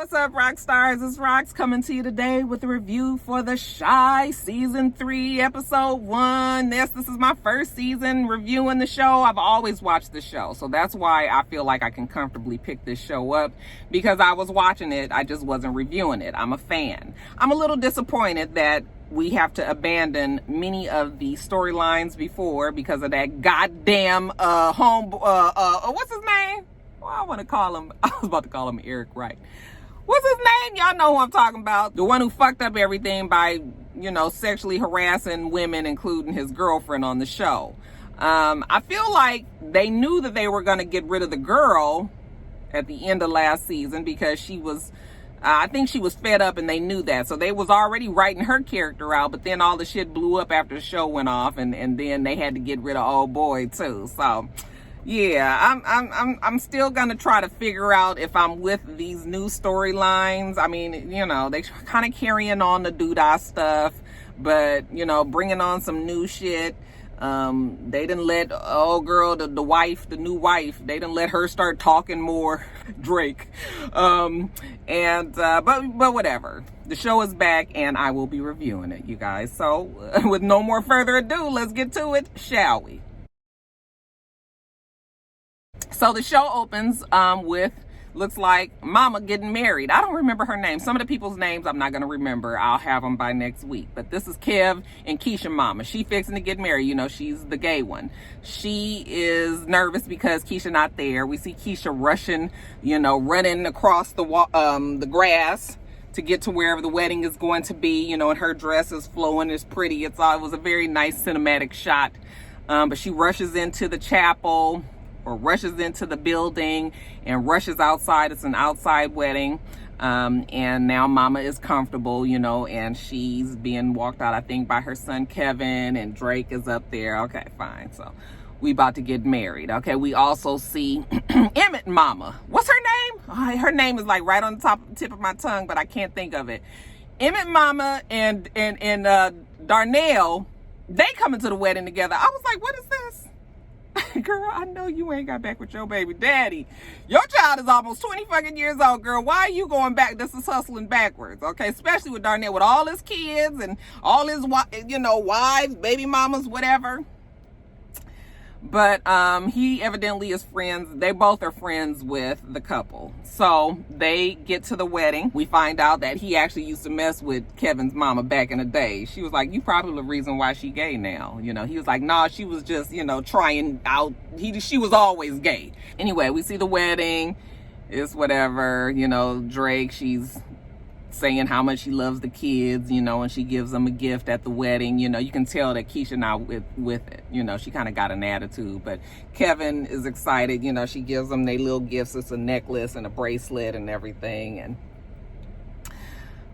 what's up, rock stars? It's Rox coming to you today with a review for The Chi Season 3, Episode 1. This is my first season reviewing the show. I've always watched the show, so that's why I feel like I can comfortably pick this show up, because I was watching it, I just wasn't reviewing it. I'm a fan. I'm a little disappointed that we have to abandon many of the storylines before because of that goddamn what's his name? Well, I want to call him, I was about to call him Eric Wright. What's his name? Y'all know who I'm talking about. The one who fucked up everything by, sexually harassing women, including his girlfriend on the show. I feel like they knew that they were going to get rid of the girl at the end of last season because she was, I think she was fed up and they knew that. So they was already writing her character out, but then all the shit blew up after the show went off and then they had to get rid of old boy too. So yeah, I'm still gonna try to figure out if I'm with these new storylines. I mean, they kind of carrying on the Douda stuff, but bringing on some new shit. They didn't let old girl, the wife, the new wife, they didn't let her start talking more. Drake. But whatever. The show is back and I will be reviewing it, you guys. So with no more further ado, let's get to it, shall we? So the show opens with, looks like Mama getting married. I don't remember her name. Some of the people's names I'm not going to remember. I'll have them by next week. But this is Kev and Keisha Mama. She fixing to get married. She's the gay one. She is nervous because Keisha not there. We see Keisha rushing, running across the grass to get to wherever the wedding is going to be, and her dress is flowing. It's pretty. It was a very nice cinematic shot. But she rushes into the chapel, or rushes into the building and rushes outside. It's an outside wedding. And now Mama is comfortable, and she's being walked out, I think, by her son Kevin, and Drake is up there. Okay, fine. So we about to get married. Okay, we also see Emmett Mama. What's her name? Oh, her name is like right on the tip of my tongue, but I can't think of it. Emmett Mama and Darnell, they coming to the wedding together. I was like, what is this? Girl, I know you ain't got back with your baby daddy. Your child is almost 20 fucking years old, girl. Why are you going back? This is hustling backwards, okay? Especially with Darnell, with all his kids and all his, wives, baby mamas, whatever. But he evidently is friends. They both are friends with the couple. So they get to the wedding. We find out that he actually used to mess with Kevin's mama back in the day. She was like, you probably the reason why she gay now. He was like, nah, she was just, trying out. She was always gay. Anyway, we see the wedding. It's whatever, Drake, she's saying how much she loves the kids, and she gives them a gift at the wedding. You can tell that Keisha not with it. She kind of got an attitude, but Kevin is excited. She gives them their little gifts. It's a necklace and a bracelet and everything and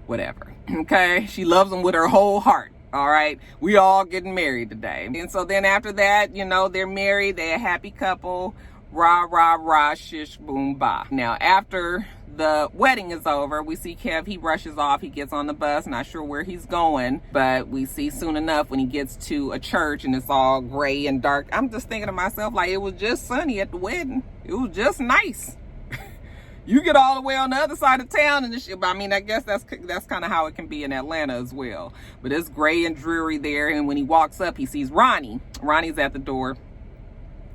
whatever. Okay, she loves them with her whole heart. All right, we all getting married today. And so then after that, they're married. They're a happy couple. Rah, rah, rah, shish, boom, bah. Now, after the wedding is over, we see Kev, he rushes off, he gets on the bus, not sure where he's going, but we see soon enough when he gets to a church and it's all gray and dark. I'm just thinking to myself, like, it was just sunny at the wedding. It was just nice. You get all the way on the other side of town and the shit. But I mean, I guess that's kind of how it can be in Atlanta as well. But it's gray and dreary there, and when he walks up, he sees Ronnie. Ronnie's at the door.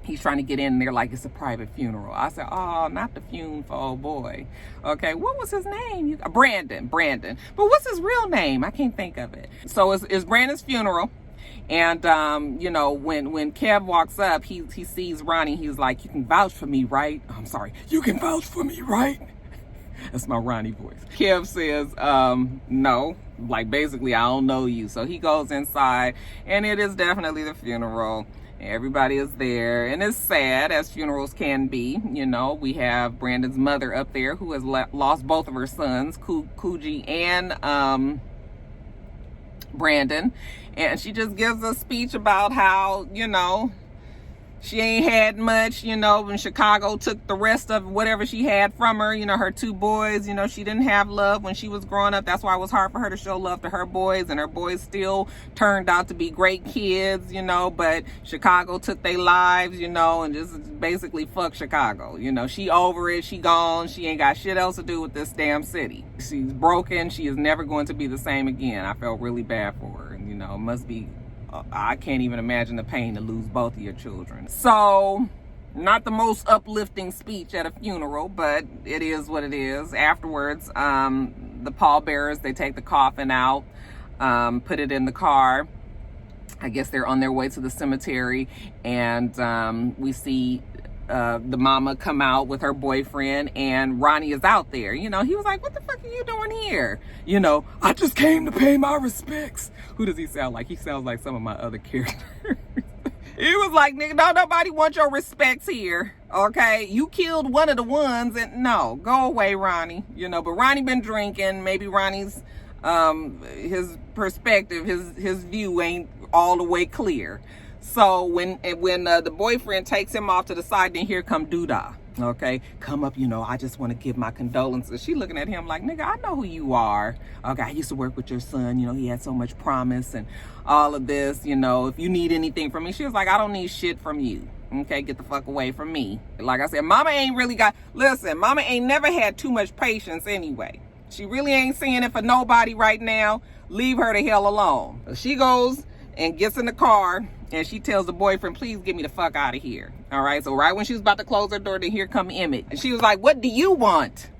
He's trying to get in there like it's a private funeral. I said, oh, not the funeral for old boy. Okay, what was his name? Brandon. But what's his real name? I can't think of it. So it's Brandon's funeral. And, when Kev walks up, he sees Ronnie. He's like, you can vouch for me, right? I'm sorry. You can vouch for me, right? That's my Ronnie voice. Kev says, no. Like, basically, I don't know you. So he goes inside, and it is definitely the funeral. Everybody is there, and it's sad, as funerals can be. We have Brandon's mother up there who has lost both of her sons, Coogee and Brandon, and she just gives a speech about how She ain't had much, you know, when Chicago took the rest of whatever she had from her, you know, her 2 boys, you know, she didn't have love when she was growing up. That's why it was hard for her to show love to her boys, and her boys still turned out to be great kids, you know, but Chicago took their lives, you know, and just basically fuck Chicago. You know, she over it, she gone, she ain't got shit else to do with this damn city. She's broken, she is never going to be the same again. I felt really bad for her, and, you know, it must be, I can't even imagine the pain to lose both of your children. So, not the most uplifting speech at a funeral, but it is what it is. Afterwards, the pallbearers, they take the coffin out, put it in the car. I guess they're on their way to the cemetery, and we see the mama come out with her boyfriend, and Ronnie is out there. You know, he was like, what the fuck are you doing here? You know, I just came to pay my respects. Who does he sound like? He sounds like some of my other characters. He was like, nigga, don't nobody want your respects here, okay? You killed one of the ones, and no, go away, Ronnie. You know, but Ronnie been drinking. Maybe Ronnie's, his perspective, his view ain't all the way clear. So when the boyfriend takes him off to the side, then here come Douda. Okay, come up, you know, I just want to give my condolences. She looking at him like, nigga, I know who you are. Okay, I used to work with your son. You know, he had so much promise and all of this. You know, if you need anything from me. She was like, I don't need shit from you. Okay, get the fuck away from me. Like I said, mama ain't really got, listen, mama ain't never had too much patience anyway. She really ain't seeing it for nobody right now. Leave her the hell alone. So she goes and gets in the car, and she tells the boyfriend, please get me the fuck out of here. All right, so right when she was about to close her door, then here come Emmett. And she was like, what do you want?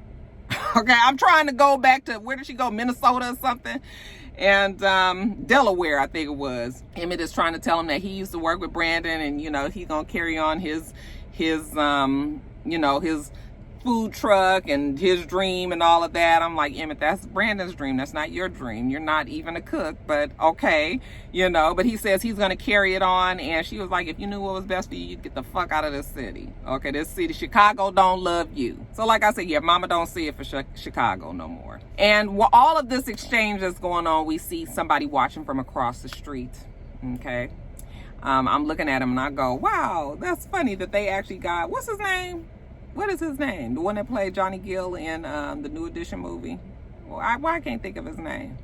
Okay, I'm trying to go back to, where did she go, Minnesota or something? And Delaware, I think it was. Emmett is trying to tell him that he used to work with Brandon, and, you know, he's gonna carry on his you know, his food truck and his dream and all of that. I'm like, Emmett, that's Brandon's dream. That's not your dream. You're not even a cook, but okay, you know. But he says he's going to carry it on. And she was like, if you knew what was best for you, you'd get the fuck out of this city. Okay, this city, Chicago don't love you. So like I said, yeah, mama don't see it for Chicago no more. And while all of this exchange is going on, we see somebody watching from across the street. Okay. I'm looking at him and I go, wow, that's funny that they actually got, what's his name? What is his name? The one that played Johnny Gill in the New Edition movie. Why I can't think of his name?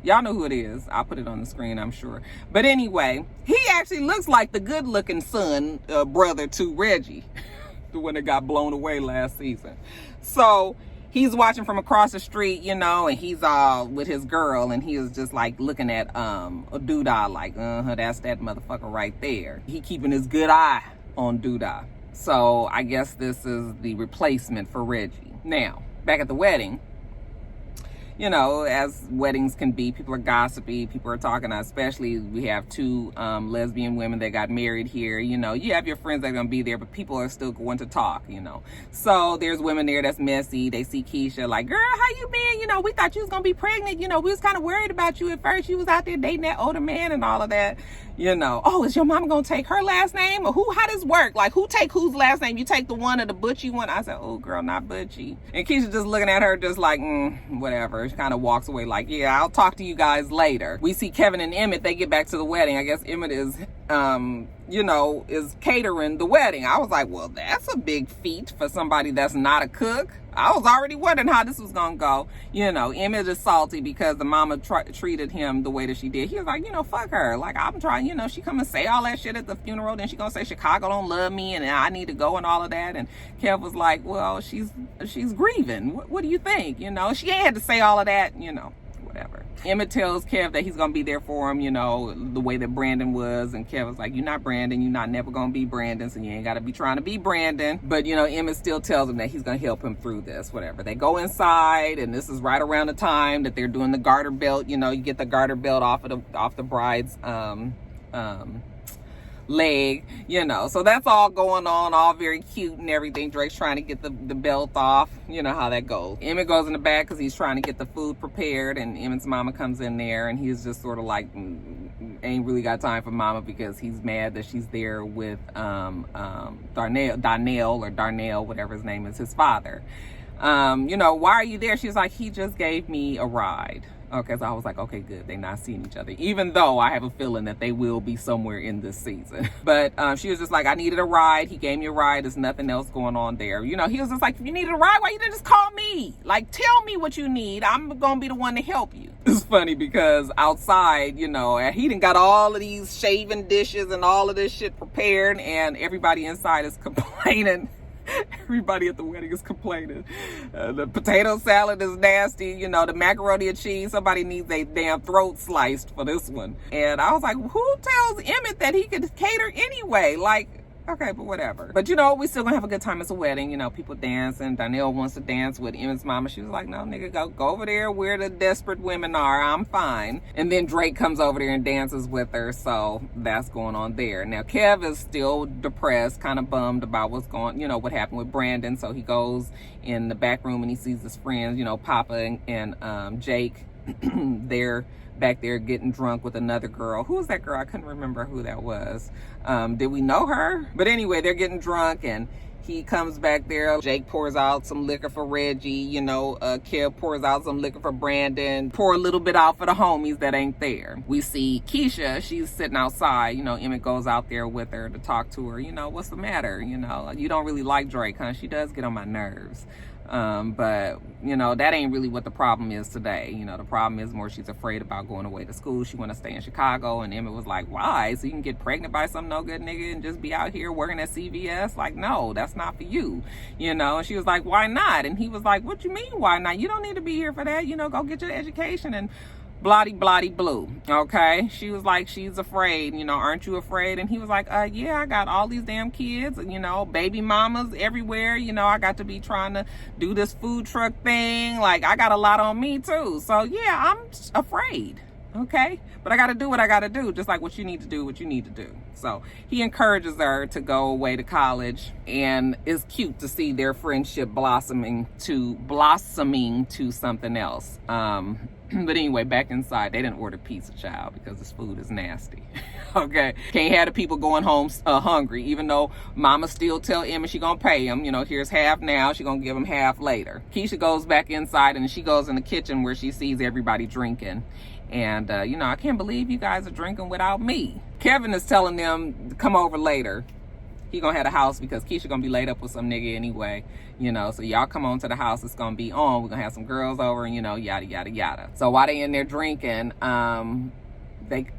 Y'all know who it is. I'll put it on the screen, I'm sure. But anyway, he actually looks like the good-looking son, brother to Reggie, the one that got blown away last season. So he's watching from across the street, you know, and he's all with his girl, and he is just like looking at Douda like, that's that motherfucker right there. He keeping his good eye on Douda. So I guess this is the replacement for Reggie. Now, back at the wedding, you know, as weddings can be, people are gossipy, people are talking, especially we have 2 lesbian women that got married here. You know, you have your friends that are going to be there, but people are still going to talk, you know. So there's women there that's messy. They see Keisha like, girl, how you been? You know, we thought you was going to be pregnant. You know, we was kind of worried about you at first. You was out there dating that older man and all of that. You know, oh, is your mama gonna take her last name? Or how does work? Like, who take whose last name? You take the one or the butchy one? I said, oh, girl, not butchy. And Keisha just looking at her just like, whatever. She kind of walks away like, yeah, I'll talk to you guys later. We see Kevin and Emmett. They get back to the wedding. I guess Emmett is, you know, is catering the wedding. I was like, well, that's a big feat for somebody that's not a cook. I was already wondering how this was gonna go. You know, Emmett is salty because the mama treated him the way that she did. He was like, you know, fuck her. Like, I'm trying, you know, she come and say all that shit at the funeral, then she gonna say Chicago don't love me and I need to go and all of that. And Kev was like, well, she's grieving. What do you think? You know, she ain't had to say all of that, you know, whatever. Emmett tells Kev that he's gonna be there for him, you know, the way that Brandon was. And Kev was like, you're not Brandon, you're not never gonna be Brandon, so you ain't gotta be trying to be Brandon. But, you know, Emmett still tells him that he's gonna help him through this, whatever. They go inside, and this is right around the time that they're doing the garter belt. You know, you get the garter belt off the bride's leg, you know. So that's all going on, all very cute and everything. Drake's trying to get the belt off. You know how that goes. Emmett goes in the back because he's trying to get the food prepared, and Emmett's mama comes in there, and he's just sort of like, ain't really got time for mama because he's mad that she's there with Darnell, whatever his name is, his father. You know, why are you there? She's like, he just gave me a ride. Okay, so I was like, okay, good. They're not seeing each other, even though I have a feeling that they will be somewhere in this season. But she was just like, I needed a ride. He gave me a ride. There's nothing else going on there. You know, he was just like, if you needed a ride, why you didn't just call me? Like, tell me what you need. I'm going to be the one to help you. It's funny because outside, you know, he done got all of these shaving dishes and all of this shit prepared, and everybody inside is complaining. Everybody at the wedding is complaining. The potato salad is nasty. You know, the macaroni and cheese, somebody needs a damn throat sliced for this one. And I was like, who tells Emmett that he could cater anyway? Like, okay, but whatever. But you know, we still gonna have a good time. It's a wedding. You know, people dancing. Donnell wants to dance with Emmett's mama. She was like, no, nigga, go over there where the desperate women are. I'm fine. And then Drake comes over there and dances with her. So that's going on there. Now, Kev is still depressed, kind of bummed about what's going, you know, what happened with Brandon. So he goes in the back room and he sees his friends, you know, Papa and Jake. They're back there getting drunk with another girl. Who was that girl? I couldn't remember who that was. Did we know her? But anyway, they're getting drunk and he comes back there. Jake pours out some liquor for Reggie. You know, Kev pours out some liquor for Brandon. Pour a little bit out for the homies that ain't there. We see Keisha. She's sitting outside. You know, Emmett goes out there with her to talk to her. You know, what's the matter? You know, you don't really like Drake, huh? She does get on my nerves. But you know, that ain't really what the problem is today. You know, the problem is more she's afraid about going away to school. She want to stay in Chicago, and Emmett was like, why? So you can get pregnant by some no good nigga and just be out here working at CVS? Like, no, that's not for you. You know, and she was like, why not? And he was like, what you mean why not? You don't need to be here for that. You know, go get your education and bloody blue. Okay, she was like, she's afraid. You know, aren't you afraid? And he was like, yeah, I got all these damn kids, you know, baby mamas everywhere. You know, I got to be trying to do this food truck thing. Like, I got a lot on me too. So yeah, I'm afraid. Okay, but I got to do what I got to do, just like what you need to do, what you need to do. So he encourages her to go away to college, and it's cute to see their friendship blossoming to something else. But anyway, back inside, they didn't order pizza, child, because this food is nasty. Okay, can't have the people going home hungry, even though mama still tell Emma she gonna pay him. You know, here's half now, she gonna give him half later. Keisha goes back inside and she goes in the kitchen where she sees everybody drinking. And, you know, I can't believe you guys are drinking without me. Kevin is telling them to come over later. He gonna have a house because Keisha gonna be laid up with some nigga anyway, you know, so y'all come on to the house. It's gonna be on. We're gonna have some girls over and, you know, yada, yada, yada. So while they in there drinking,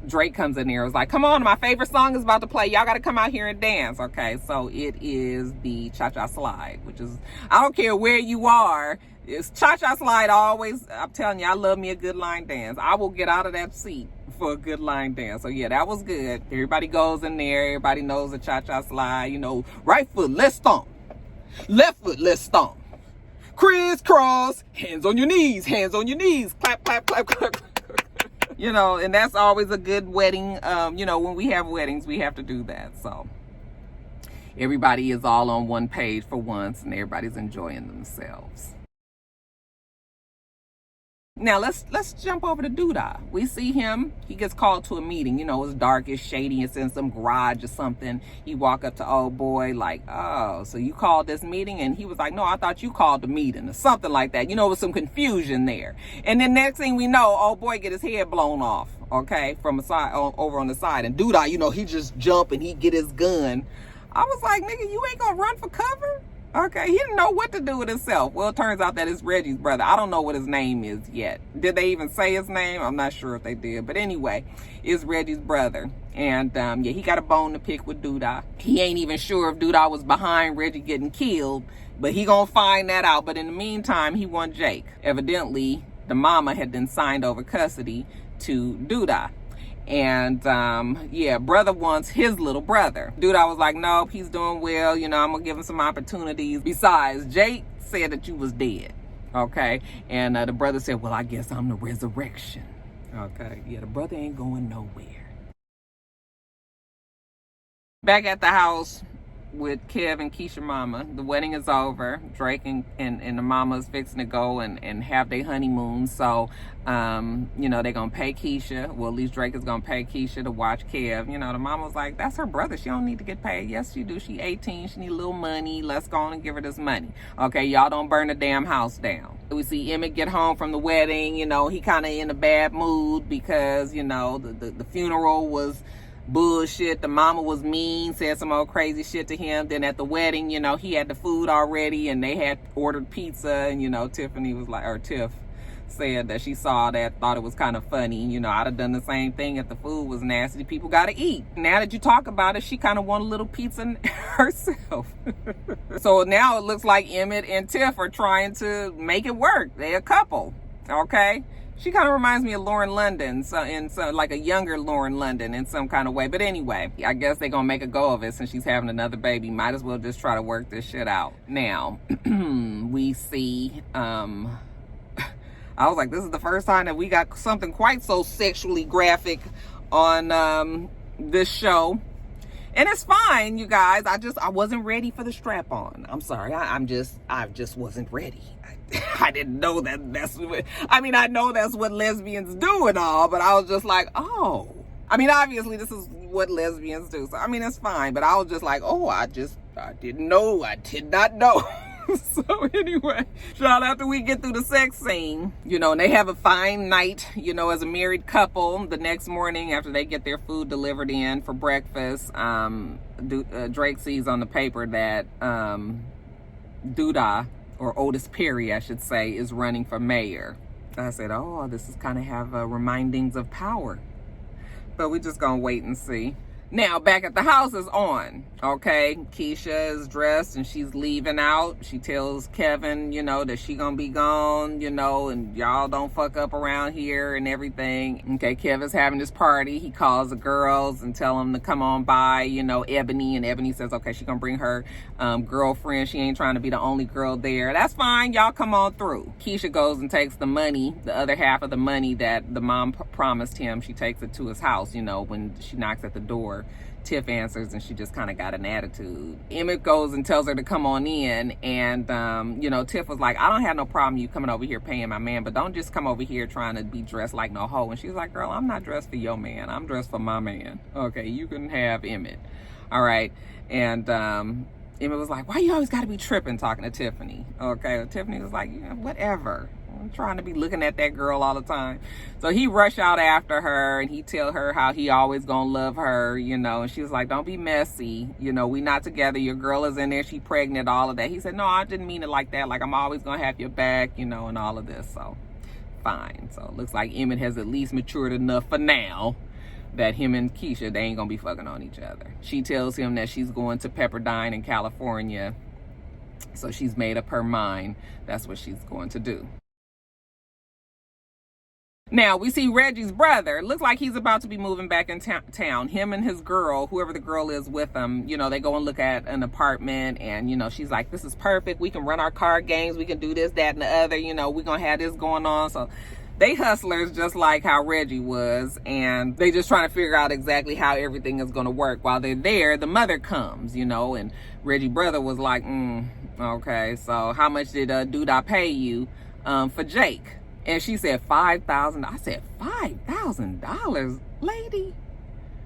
Drake comes in there. It was like, come on, my favorite song is about to play. Y'all gotta come out here and dance. Okay, so it is the Cha-Cha Slide, which is, I don't care where you are, it's Cha-Cha Slide always. I'm telling you, I love me a good line dance. I will get out of that seat for a good line dance. So yeah, that was good. Everybody goes in there. Everybody knows the Cha-Cha Slide. You know, right foot, let's stomp. Left foot, let's stomp. Crisscross, hands on your knees, hands on your knees. Clap, clap, clap, clap. You know, and that's always a good wedding. You know, when we have weddings, we have to do that. So everybody is all on one page for once, and everybody's enjoying themselves. Now let's jump over to Douda. We see him. He gets called to a meeting. You know, it's dark, it's shady. It's in some garage or something. He walk up to old boy like, oh, so you called this meeting? And he was like, no, I thought you called the meeting or something like that. You know, with some confusion there. And then next thing we know, old boy get his head blown off. Okay, from a side over on the side. And Douda, you know, he just jump and he get his gun. I was like, nigga, you ain't gonna run for cover? Okay, he didn't know what to do with himself. Well, it turns out that it's Reggie's brother. I don't know what his name is yet. Did they even say his name? I'm not sure if they did. But anyway, it's Reggie's brother. And yeah, he got a bone to pick with Douda. He ain't even sure if Douda was behind Reggie getting killed, but he gonna find that out. But in the meantime, he want Jake. Evidently, the mama had been signed over custody to Douda. And yeah, brother wants his little brother. Douda was like, nope, he's doing well. You know, I'm gonna give him some opportunities. Besides, Jake said that you was dead. Okay. And the brother said, well, I guess I'm the resurrection. Okay. Yeah, the brother ain't going nowhere. Back at the house with Kev and Keisha mama, the wedding is over. Drake and the mama's fixing to go and have their honeymoon. So you know, they're gonna pay Keisha. Well, at least Drake is gonna pay Keisha to watch Kev. You know, the mama was like, that's her brother, she don't need to get paid. Yes, she do. She 18, she need a little money. Let's go on and give her this money. Okay, y'all don't burn the damn house down. We see Emmett get home from the wedding. You know, he kind of in a bad mood because, you know, the funeral was bullshit. The mama was mean, said some old crazy shit to him. Then at the wedding, you know, he had the food already and they had ordered pizza. And, you know, Tiffany was like, or Tiff said that she saw that, thought it was kind of funny. You know, I'd have done the same thing if the food was nasty. People got to eat. Now that you talk about it, she kind of want a little pizza herself. So now it looks like Emmett and Tiff are trying to make it work. They're a couple, okay? She kind of reminds me of Lauren London, so like a younger Lauren London in some kind of way. But anyway, I guess they're going to make a go of it since she's having another baby. Might as well just try to work this shit out. Now, we see, I was like, this is the first time that we got something quite so sexually graphic on this show. And it's fine, you guys. I wasn't ready for the strap on. I'm sorry. I just wasn't ready. I didn't know that's what, I mean, I know that's what lesbians do and all, but I was just like, oh. I mean, obviously this is what lesbians do. So, I mean, it's fine. But I was just like, oh, I didn't know. I did not know. So anyway, shout out after we get through the sex scene, you know, and they have a fine night, you know, as a married couple. The next morning after they get their food delivered in for breakfast, Drake sees on the paper that Douda, or Otis Perry, I should say, is running for mayor. I said, oh, this is kind of have remindings of Power. But we're just gonna wait and see. Now, back at the house is on, okay? Keisha is dressed and she's leaving out. She tells Kevin, you know, that she gonna be gone, you know, and y'all don't fuck up around here and everything. Okay, Kevin's having this party. He calls the girls and tell them to come on by, you know, Ebony. And Ebony says, okay, she gonna bring her girlfriend. She ain't trying to be the only girl there. That's fine, y'all come on through. Keisha goes and takes the money, the other half of the money that the mom promised him. She takes it to his house, you know, when she knocks at the door. Tiff answers and she just kind of got an attitude. Emmett goes and tells her to come on in, and you know, Tiff was like, I don't have no problem you coming over here paying my man, but don't just come over here trying to be dressed like no hoe. And she's like, girl, I'm not dressed for your man, I'm dressed for my man. Okay, you can have Emmett. All right. And Emmett was like, why you always got to be tripping talking to Tiffany? Okay, well, Tiffany was like, yeah, whatever. I'm trying to be looking at that girl all the time. So he rushed out after her and he tell her how he always gonna love her, you know. And she was like, don't be messy. You know, we not together. Your girl is in there. She pregnant, all of that. He said, no, I didn't mean it like that. Like, I'm always gonna have your back, you know, and all of this. So, fine. So, it looks like Emmett has at least matured enough for now that him and Keisha, they ain't gonna be fucking on each other. She tells him that she's going to Pepperdine in California. So, she's made up her mind. That's what she's going to do. Now, we see Reggie's brother. Looks like he's about to be moving back in town. Him and his girl, whoever the girl is with him, you know, they go and look at an apartment. And, you know, she's like, this is perfect. We can run our card games. We can do this, that, and the other. You know, we're going to have this going on. So they hustlers just like how Reggie was. And they just trying to figure out exactly how everything is going to work. While they're there, the mother comes, you know. And Reggie's brother was like, okay, so how much did Douda pay you for Jake? And she said $5,000. I said, $5,000, lady?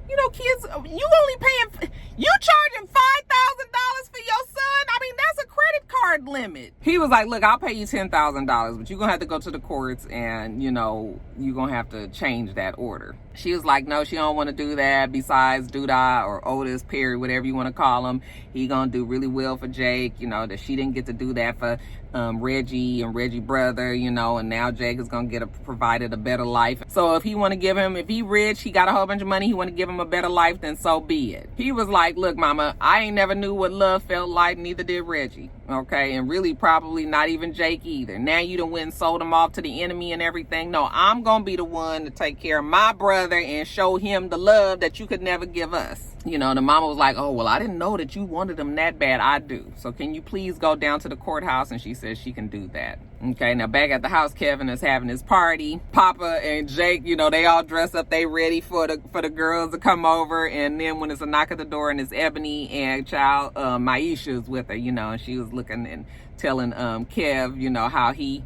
You know, kids, you only paying, you charging $5,000 for your son? I mean, that's a credit card limit. He was like, look, I'll pay you $10,000, but you're going to have to go to the courts and, you know, you're going to have to change that order. She was like, no, she don't want to do that. Besides, Douda or Otis Perry, whatever you want to call him, he going to do really well for Jake, you know, that she didn't get to do that for Reggie and Reggie brother, you know, and now Jake is going to get provided a better life. So if he want to give him, if he rich, he got a whole bunch of money, he want to give him a better life, then so be it. He was like, look, mama, I ain't never knew what love felt like, neither did Reggie. Okay, and really probably not even Jake either. Now you done went and sold him off to the enemy and everything. No, I'm gonna be the one to take care of my brother and show him the love that you could never give us. You know, the mama was like, oh, well, I didn't know that you wanted him that bad. I do. So can you please go down to the courthouse? And she says she can do that. Okay, now back at the house, Kevin is having his party. Papa and Jake, you know, they all dress up. They ready for the girls to come over. And then when it's a knock at the door and it's Ebony and child Maisha's with her, you know, and she was looking and telling Kev, you know, how he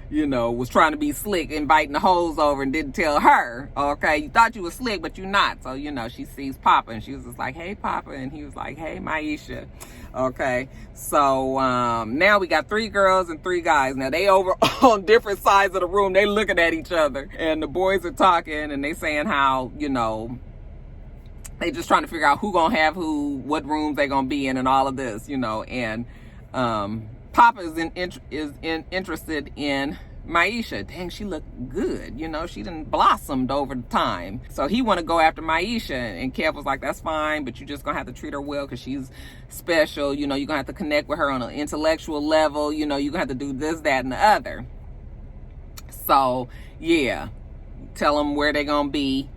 you know, was trying to be slick, inviting the hoes over and didn't tell her, okay? You thought you was slick, but you're not. So, you know, she sees Papa and she was just like, hey, Papa. And he was like, hey, Maisha. Okay. So, now we got 3 girls and 3 guys. Now, they over on different sides of the room. They looking at each other. And the boys are talking and they saying how, you know, they just trying to figure out who gonna have who, what rooms they gonna be in and all of this, you know. And, Papa is interested in Maisha. Dang, she looked good. You know, she done blossomed over the time. So he want to go after Maisha. And Kev was like, that's fine, but you just going to have to treat her well because she's special. You know, you're going to have to connect with her on an intellectual level. You know, you're going to have to do this, that, and the other. So, yeah. Tell them where they going to be.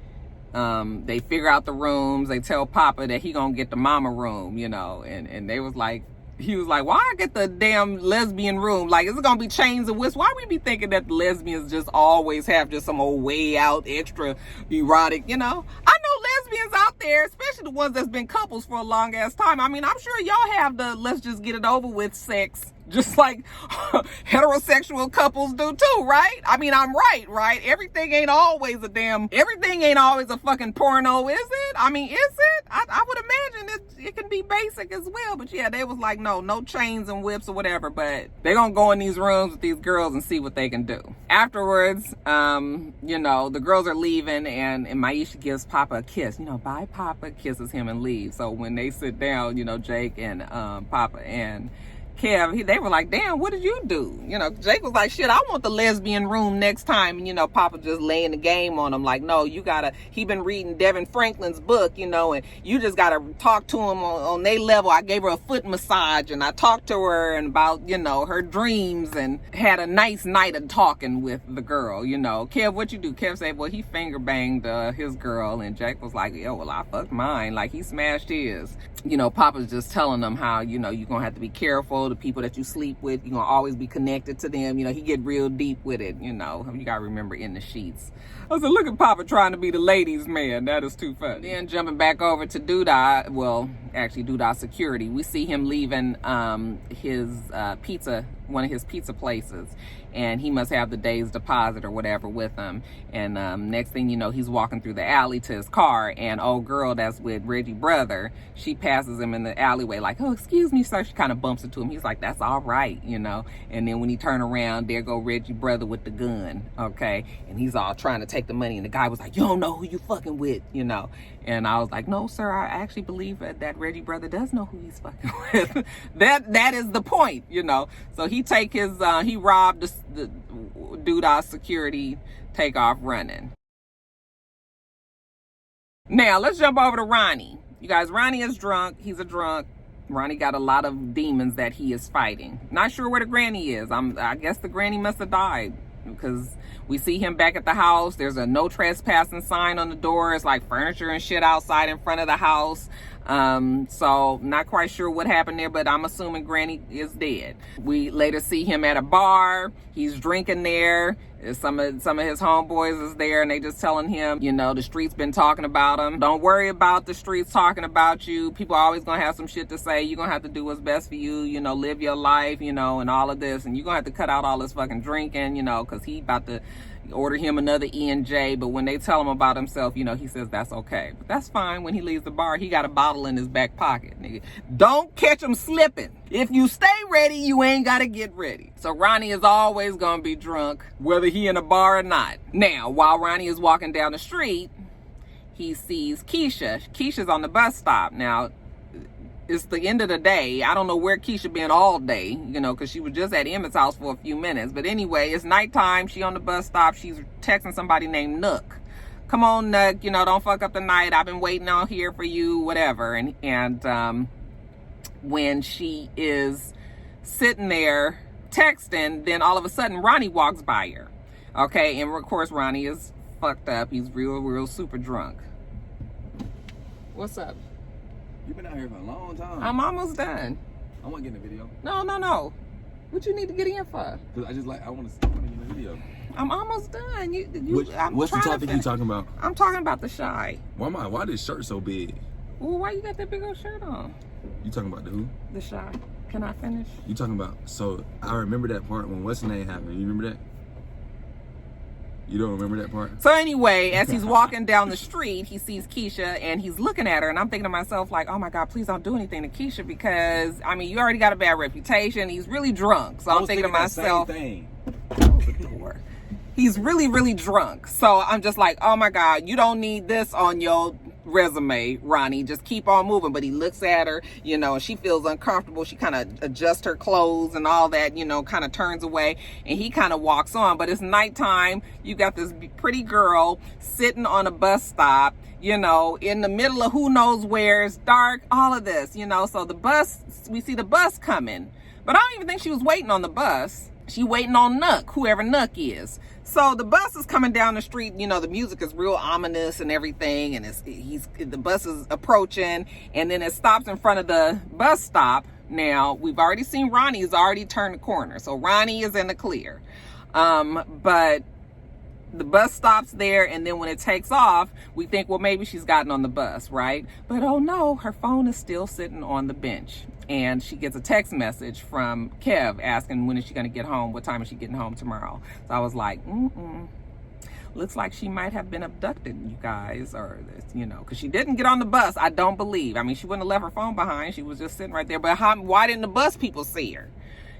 They figure out the rooms. They tell Papa that he going to get the mama room, you know. And they was like, he was like, why I get the damn lesbian room? Like, is it gonna be chains and whips? Why we be thinking that the lesbians just always have just some old way out, extra erotic, you know? I know lesbians out there, especially the ones that's been couples for a long ass time. I mean, I'm sure y'all have the let's just get it over with sex, just like heterosexual couples do too, right? I mean, I'm right? Everything ain't always a fucking porno, is it? I mean, is it? I would imagine it can be basic as well. But yeah, they was like, no chains and whips or whatever, but they gonna go in these rooms with these girls and see what they can do. Afterwards, you know, the girls are leaving and Maisha gives Papa a kiss. You know, bye Papa, kisses him and leaves. So when they sit down, you know, Jake and Papa and Kev, they were like, damn, what did you do? You know, Jake was like, shit, I want the lesbian room next time. And, you know, Papa just laying the game on him like, no, you gotta, he been reading Devin Franklin's book, you know, and you just gotta talk to him on their level. I gave her a foot massage and I talked to her and about, you know, her dreams and had a nice night of talking with the girl, you know. Kev, what you do? Kev said, well, he finger banged his girl. And Jake was like, yo, well, I fucked mine. Like, he smashed his. You know, Papa's just telling them how, you know, you're gonna have to be careful. The people that you sleep with, you're gonna always be connected to them. You know, he get real deep with it, you know. You gotta remember, in the sheets. I said, look at Papa trying to be the ladies' man. That is too funny. Then jumping back over to Douda, well, actually Douda security. We see him leaving his pizza, one of his pizza places. And he must have the day's deposit or whatever with him. And next thing you know, he's walking through the alley to his car. And old girl that's with Reggie's brother, she passes him in the alleyway like, oh, excuse me, sir. She kind of bumps into him. He's like, that's all right, you know. And then when he turn around, there go Reggie's brother with the gun, okay? And he's all trying to take the money. And the guy was like, you don't know who you fucking with, you know. And I was like, no, sir, I actually believe that Reggie's brother does know who he's fucking with. that is the point, you know. So he take his, he robbed the Douda security, take off running. Now, let's jump over to Ronnie. You guys, Ronnie is drunk. He's a drunk. Ronnie got a lot of demons that he is fighting. Not sure where the granny is. I guess the granny must have died, because we see him back at the house. There's a no trespassing sign on the door. It's like furniture and shit outside in front of the house. So not quite sure what happened there, but I'm assuming Granny is dead. We later see him at a bar. He's drinking there. Some of his homeboys is there, and they just telling him, you know, the streets been talking about him. Don't worry about the streets talking about you. People are always gonna have some shit to say. You're gonna have to do what's best for you, you know, live your life, you know, and all of this. And you're gonna have to cut out all this fucking drinking, you know, because he about to order him another E&J. But when they tell him about himself, you know, he says that's okay. But that's fine. When he leaves the bar, he got a bottle in his back pocket, nigga. Don't catch him slipping. If you stay ready, you ain't gotta get ready. So Ronnie is always gonna be drunk, whether he in a bar or not. Now, while Ronnie is walking down the street, he sees Keisha. Keisha's on the bus stop. Now, it's the end of the day. I don't know where Keisha been all day, you know, because she was just at Emmett's house for a few minutes. But anyway, it's nighttime. She on the bus stop. She's texting somebody named Nook. Come on, Nook, you know, don't fuck up the night. I've been waiting out here for you, whatever. And when she is sitting there texting, then all of a sudden Ronnie walks by her. Okay, and of course Ronnie is fucked up. He's real super drunk. What's up? You've been out here for a long time. I'm almost done. I want to get in the video. No. What you need to get in for? Because I want to get in the video. I'm almost done. What's the topic you talking about? I'm talking about the shy. Why this shirt so big? Well, why you got that big old shirt on? You talking about the who? The shy. Can I finish? You talking about, so I remember that part when what's the name happened. You remember that? You don't remember that part? So anyway, as he's walking down the street, he sees Keisha and he's looking at her, and I'm thinking to myself, like, oh my God, please don't do anything to Keisha, because I mean, you already got a bad reputation. He's really drunk. So I'm thinking to myself, he's really, really drunk. So I'm just like, oh my God, you don't need this on your resume, Ronnie. Just keep on moving. But he looks at her, you know, and she feels uncomfortable. She kind of adjusts her clothes and all that, you know, kind of turns away, and he kind of walks on. But it's nighttime. You got this pretty girl sitting on a bus stop, you know, in the middle of who knows where. It's dark, all of this, you know. So the bus, we see the bus coming, but I don't even think she was waiting on the bus. She waiting on Nuck, whoever Nuck is. So the bus is coming down the street. You know, the music is real ominous and everything. And the bus is approaching, and then it stops in front of the bus stop. Now, we've already seen Ronnie's already turned the corner. So Ronnie is in the clear. But the bus stops there, and then when it takes off, we think, well, maybe she's gotten on the bus, right? But oh no, her phone is still sitting on the bench. And she gets a text message from Kev asking when is she going to get home, what time is she getting home tomorrow. So I was like, looks like she might have been abducted, you guys, or, you know, because she didn't get on the bus, I don't believe. I mean, she wouldn't have left her phone behind. She was just sitting right there. But why didn't the bus people see her?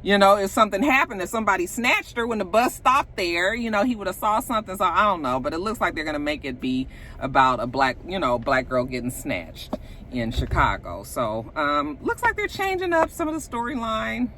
You know, if something happened, if somebody snatched her when the bus stopped there, you know, he would have saw something. So I don't know, but it looks like they're going to make it be about a black girl getting snatched in Chicago. So looks like they're changing up some of the storyline.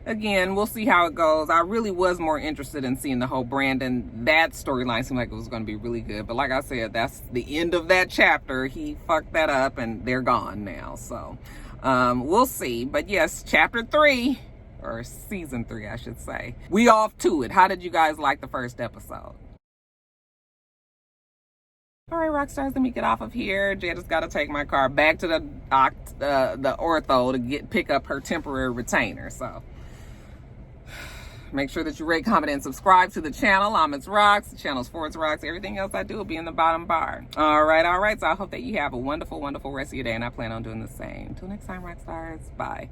Again, we'll see how it goes. I really was more interested in seeing the whole Brandon. That storyline seemed like it was going to be really good. But like I said, that's the end of that chapter. He fucked that up and they're gone now. So we'll see. But yes, chapter 3, or season 3, I should say. We off to it. How did you guys like the first episode? All right, rock stars, let me get off of here. Jada's got to take my car back to the ortho to pick up her temporary retainer. So make sure that you rate, comment, and subscribe to the channel. I'm itsrox. The channel's for itsrox. Everything else I do will be in the bottom bar. All right. So I hope that you have a wonderful, wonderful rest of your day, and I plan on doing the same. Until next time, rock stars. Bye.